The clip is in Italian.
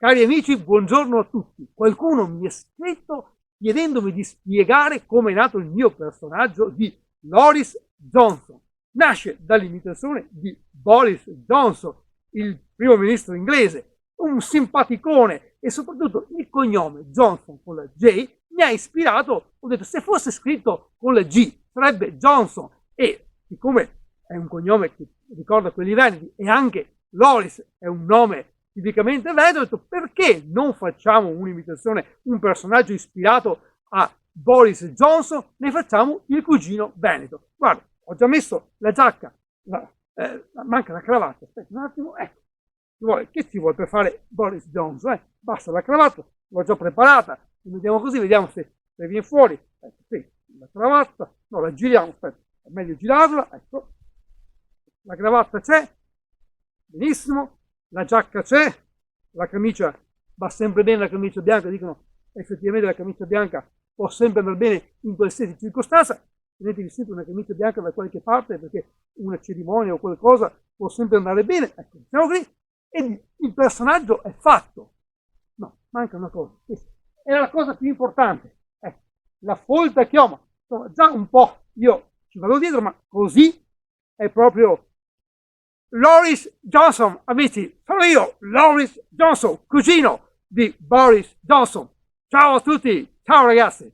Cari amici, buongiorno a tutti. Qualcuno mi è scritto chiedendomi di spiegare come è nato il mio personaggio di Loris Johnson. Nasce dall'imitazione di Boris Johnson, il primo ministro inglese, un simpaticone, e soprattutto il cognome Johnson con la J mi ha ispirato. Ho detto, se fosse scritto con la G sarebbe Johnson, e siccome è un cognome che ricorda quelli veneti e anche Loris è un nome tipicamente veneto, ho detto, perché non facciamo un'imitazione, un personaggio ispirato a Boris Johnson, ne facciamo il cugino veneto. Guarda, ho già messo la giacca, manca la cravatta, aspetta un attimo, ecco, che ci vuole per fare Boris Johnson? Basta la cravatta, l'ho già preparata, vediamo così, vediamo se viene fuori. Ecco, sì, la cravatta, no, la giriamo, aspetta, è meglio girarla, ecco, la cravatta c'è, benissimo, la giacca c'è, la camicia va sempre bene, la camicia bianca, dicono effettivamente la camicia bianca può sempre andare bene in qualsiasi circostanza. Tenetevi sempre una camicia bianca da qualche parte, perché una cerimonia o qualcosa può sempre andare bene. Ecco, siamo qui e il personaggio è fatto. No, manca una cosa, questa è la cosa più importante, la folta chioma. Insomma, già un po' io ci vado dietro, ma così è proprio Loris Johnson, amici, sono io, Loris Johnson, cugino di Boris Johnson. Ciao a tutti, ciao ragazzi.